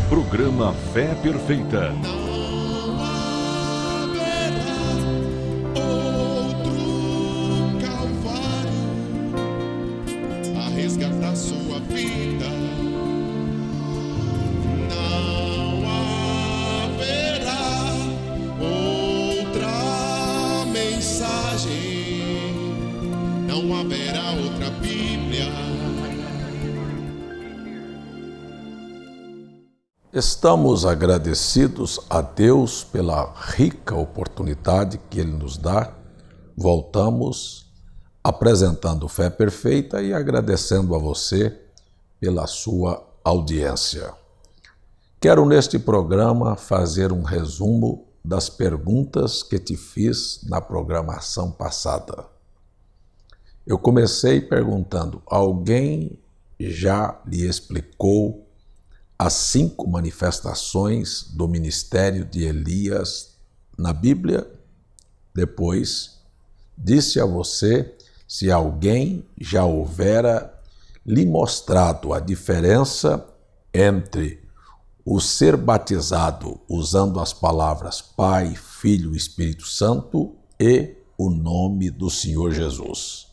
Programa Fé Perfeita. Não haverá outro Calvário a resgatar sua vida. Não haverá outra mensagem, não haverá outra Bíblia. Estamos agradecidos a Deus pela rica oportunidade que Ele nos dá. Voltamos apresentando Fé Perfeita e agradecendo a você pela sua audiência. Quero neste programa fazer um resumo das perguntas que te fiz na programação passada. Eu comecei perguntando: alguém já lhe explicou as 5 manifestações do ministério de Elias na Bíblia? Depois, disse a você se alguém já houvera lhe mostrado a diferença entre o ser batizado usando as palavras Pai, Filho e Espírito Santo e o nome do Senhor Jesus.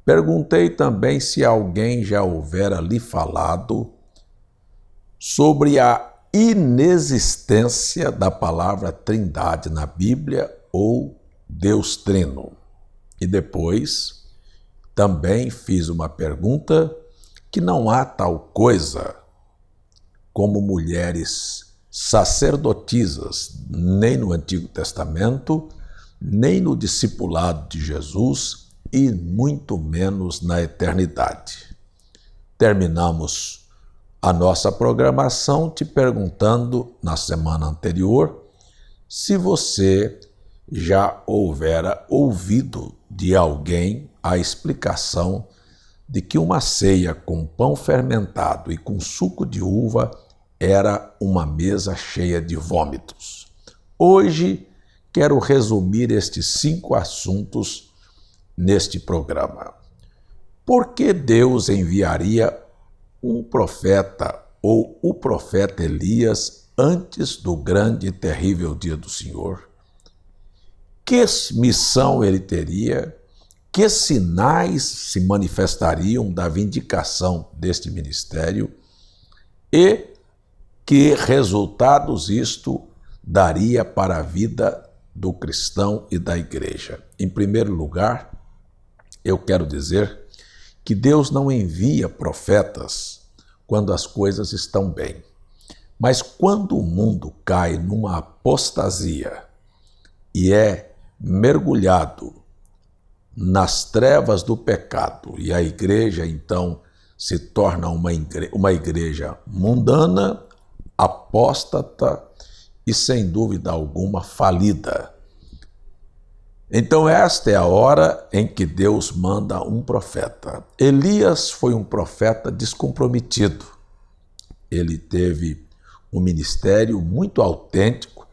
Perguntei também se alguém já houvera lhe falado sobre a inexistência da palavra Trindade na Bíblia ou Deus Trino. E depois também fiz uma pergunta que não há tal coisa como mulheres sacerdotisas, nem no Antigo Testamento, nem no discipulado de Jesus e muito menos na eternidade. Terminamos a nossa programação te perguntando na semana anterior se você já houvera ouvido de alguém a explicação de que uma ceia com pão fermentado e com suco de uva era uma mesa cheia de vômitos. Hoje quero resumir estes 5 assuntos neste programa. Por que Deus enviaria um profeta ou o profeta Elias antes do grande e terrível dia do Senhor? Que missão ele teria? Que sinais se manifestariam da vindicação deste ministério? E que resultados isto daria para a vida do cristão e da igreja? Em primeiro lugar, eu quero dizer que Deus não envia profetas quando as coisas estão bem. Mas quando o mundo cai numa apostasia e é mergulhado nas trevas do pecado, e a igreja então se torna uma igreja mundana, apóstata e sem dúvida alguma falida. Então esta é a hora em que Deus manda um profeta. Elias foi um profeta descomprometido. Ele teve um ministério muito autêntico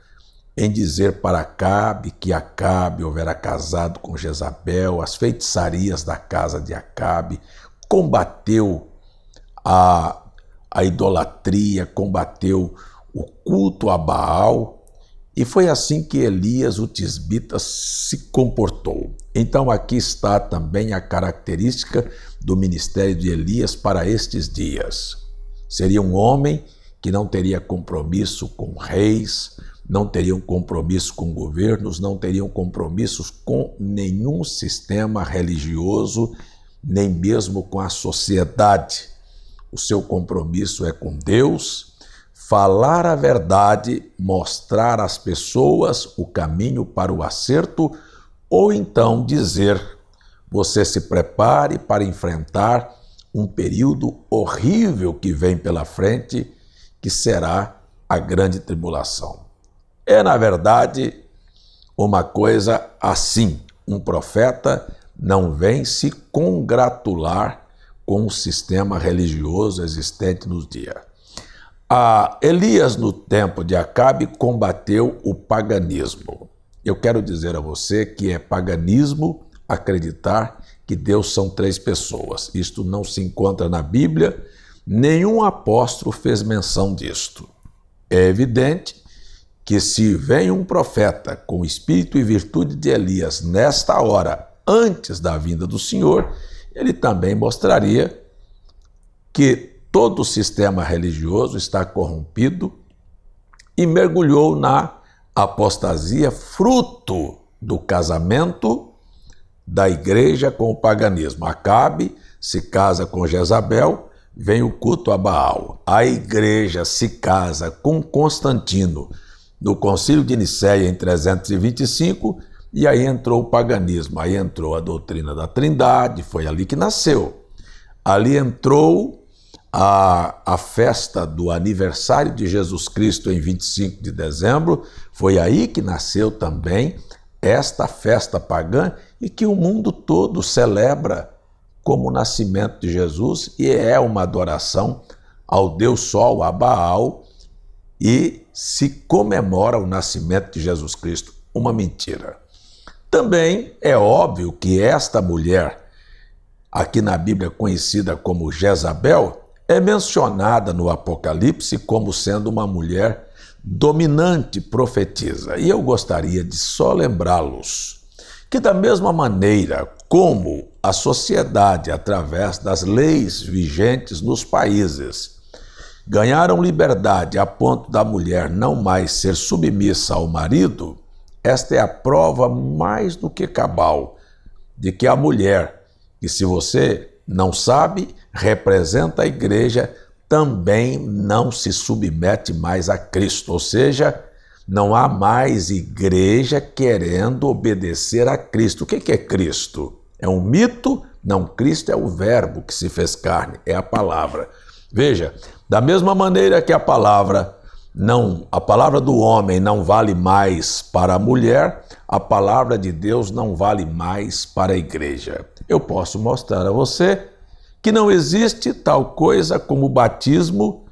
em dizer para Acabe que Acabe houvera casado com Jezabel, as feitiçarias da casa de Acabe, combateu a idolatria, combateu o culto a Baal. E foi assim que Elias, o tisbita, se comportou. Então aqui está também a característica do ministério de Elias para estes dias. Seria um homem que não teria compromisso com reis, não teria um compromisso com governos, não teria um compromissos com nenhum sistema religioso, nem mesmo com a sociedade. O seu compromisso é com Deus, falar a verdade, mostrar às pessoas o caminho para o acerto, ou então dizer: você se prepare para enfrentar um período horrível que vem pela frente, que será a grande tribulação. É, na verdade, uma coisa assim: um profeta não vem se congratular com o sistema religioso existente nos dias. Elias, no tempo de Acabe, combateu o paganismo. Eu quero dizer a você que é paganismo acreditar que Deus são 3 pessoas. Isto não se encontra na Bíblia, nenhum apóstolo fez menção disto. É evidente que se vem um profeta com espírito e virtude de Elias nesta hora, antes da vinda do Senhor, ele também mostraria que todo o sistema religioso está corrompido e mergulhou na apostasia, fruto do casamento da igreja com o paganismo. Acabe se casa com Jezabel, vem o culto a Baal. A igreja se casa com Constantino no Concílio de Nicéia em 325, e aí entrou o paganismo, aí entrou a doutrina da Trindade, foi ali que nasceu. Ali entrou a festa do aniversário de Jesus Cristo em 25 de dezembro, foi aí que nasceu também esta festa pagã e que o mundo todo celebra como o nascimento de Jesus, e é uma adoração ao Deus Sol, a Baal, e se comemora o nascimento de Jesus Cristo. Uma mentira. Também é óbvio que esta mulher, aqui na Bíblia conhecida como Jezabel, é mencionada no Apocalipse como sendo uma mulher dominante, profetisa. E eu gostaria de só lembrá-los que, da mesma maneira como a sociedade, através das leis vigentes nos países, ganharam liberdade a ponto da mulher não mais ser submissa ao marido, esta é a prova mais do que cabal de que a mulher, que se você não sabe, representa a igreja, também não se submete mais a Cristo, ou seja, não há mais igreja querendo obedecer a Cristo. O que é Cristo? É um mito? Não, Cristo é o verbo que se fez carne, é a palavra. Veja, da mesma maneira que a palavra do homem não vale mais para a mulher, a palavra de Deus não vale mais para a igreja. Eu posso mostrar a você que não existe tal coisa como batismo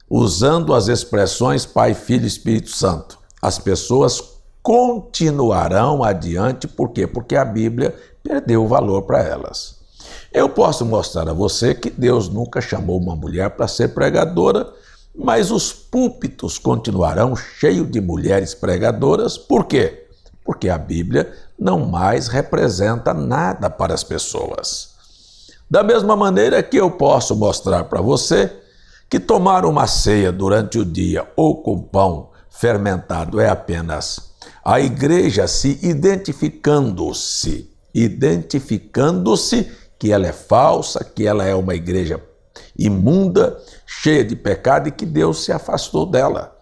usando as expressões Pai, Filho e Espírito Santo. As pessoas continuarão adiante, por quê? Porque a Bíblia perdeu o valor para elas. Eu posso mostrar a você que Deus nunca chamou uma mulher para ser pregadora, mas os púlpitos continuarão cheios de mulheres pregadoras. Por quê? Porque a Bíblia não mais representa nada para as pessoas. Da mesma maneira que eu posso mostrar para você que tomar uma ceia durante o dia ou com pão fermentado é apenas a igreja se identificando-se que ela é falsa, que ela é uma igreja imunda, cheia de pecado e que Deus se afastou dela.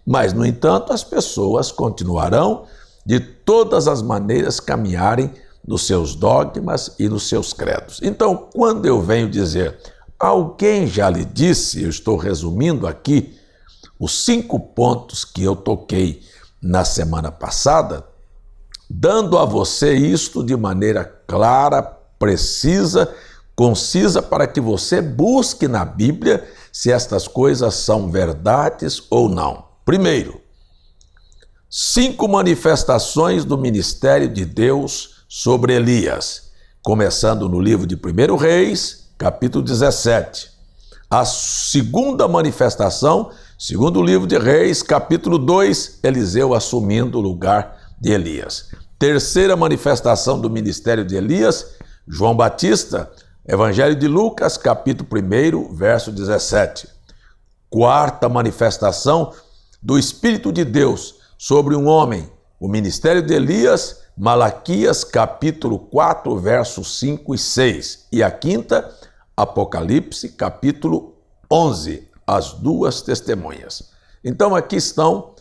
Mas, no entanto, as pessoas continuarão de todas as maneiras caminharem nos seus dogmas e nos seus credos. Então, quando eu venho dizer, alguém já lhe disse, eu estou resumindo aqui os 5 pontos que eu toquei na semana passada, dando a você isto de maneira clara, precisa, concisa, para que você busque na Bíblia se estas coisas são verdades ou não. Primeiro, 5 manifestações do ministério de Deus sobre Elias, começando no livro de 1 Reis, capítulo 17. A segunda manifestação, segundo o livro de Reis, capítulo 2, Eliseu assumindo o lugar de Elias. Terceira manifestação do ministério de Elias, João Batista, Evangelho de Lucas, capítulo 1, verso 17. Quarta manifestação do Espírito de Deus sobre um homem, o ministério de Elias, Malaquias, capítulo 4, versos 5 e 6. E a quinta, Apocalipse, capítulo 11, as 2 testemunhas. Então aqui estão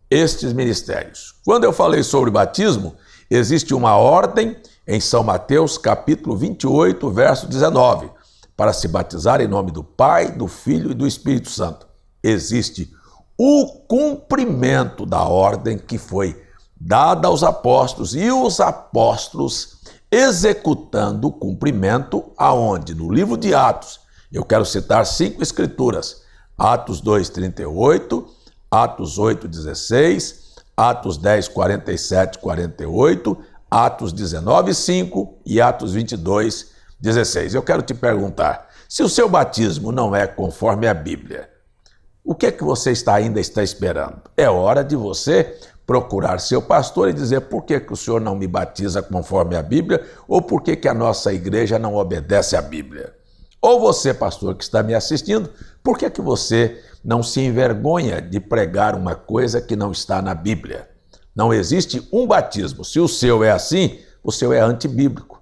estes ministérios. Quando eu falei sobre batismo, existe uma ordem em São Mateus, capítulo 28, verso 19, para se batizar em nome do Pai, do Filho e do Espírito Santo. Existe o cumprimento da ordem que foi dada aos apóstolos e os apóstolos executando o cumprimento aonde? No livro de Atos. Eu quero citar 5 escrituras. Atos 2:38, Atos 8:16, Atos 10:47, 48, Atos 19:5 e Atos 22:16. Eu quero te perguntar, Se o seu batismo não é conforme a Bíblia, o que é que você ainda está esperando? É hora de você procurar seu pastor e dizer por que o senhor não me batiza conforme a Bíblia ou por que a nossa igreja não obedece à Bíblia. Ou você, pastor, que está me assistindo, por que você não se envergonha de pregar uma coisa que não está na Bíblia? Não existe um batismo. Se o seu é assim, o seu é antibíblico.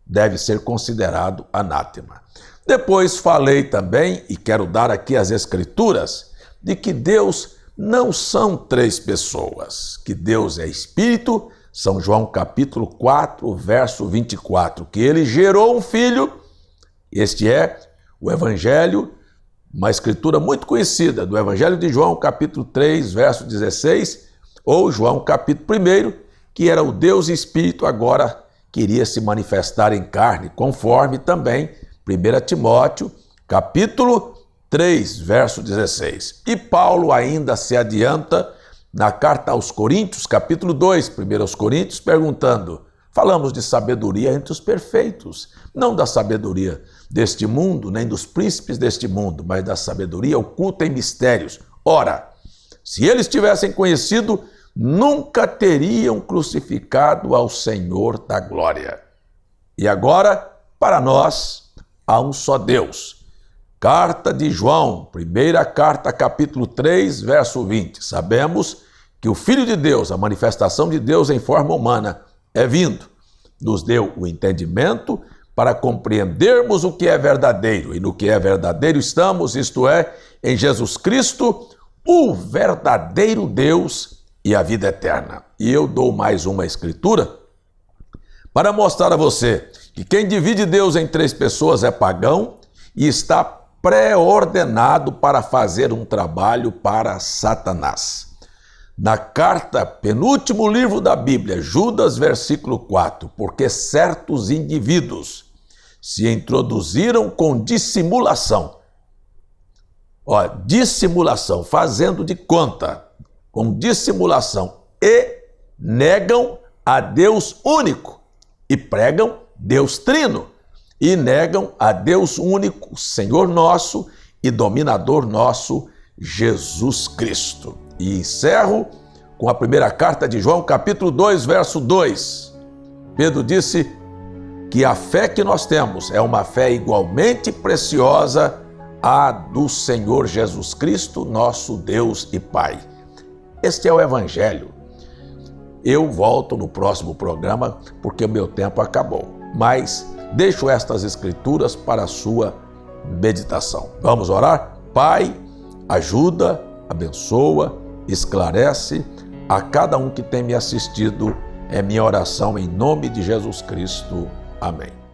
Deve ser considerado anátema. Depois falei também, e quero dar aqui as escrituras, de que Deus não são três pessoas, que Deus é Espírito, São João capítulo 4, verso 24, que ele gerou um filho, este é o Evangelho, uma escritura muito conhecida do Evangelho de João capítulo 3, verso 16, ou João capítulo 1, que era o Deus Espírito, agora queria se manifestar em carne, conforme também 1 Timóteo capítulo 3, verso 16. E Paulo ainda se adianta na carta aos Coríntios, capítulo 2, 1 Coríntios, perguntando, falamos de sabedoria entre os perfeitos, não da sabedoria deste mundo, nem dos príncipes deste mundo, mas da sabedoria oculta em mistérios. Ora, se eles tivessem conhecido, nunca teriam crucificado ao Senhor da glória. E agora, para nós, há um só Deus. Carta de João, primeira carta, capítulo 3, verso 20. Sabemos que o Filho de Deus, a manifestação de Deus em forma humana, é vindo. Nos deu o entendimento para compreendermos o que é verdadeiro. E no que é verdadeiro estamos, isto é, em Jesus Cristo, o verdadeiro Deus e a vida eterna. E eu dou mais uma escritura para mostrar a você que quem divide Deus em três pessoas é pagão e está pré-ordenado para fazer um trabalho para Satanás. Na carta, penúltimo livro da Bíblia, Judas, versículo 4, porque certos indivíduos se introduziram com dissimulação, dissimulação, fazendo de conta, com dissimulação, e negam a Deus único, e pregam Deus trino, e negam a Deus único, Senhor nosso e dominador nosso, Jesus Cristo. E encerro com a primeira carta de João, capítulo 2, verso 2. Pedro disse que a fé que nós temos é uma fé igualmente preciosa à do Senhor Jesus Cristo, nosso Deus e Pai. Este é o Evangelho. Eu volto no próximo programa porque o meu tempo acabou, mas deixo estas escrituras para a sua meditação. Vamos orar? Pai, ajuda, abençoa, esclarece a cada um que tem me assistido. É minha oração em nome de Jesus Cristo. Amém.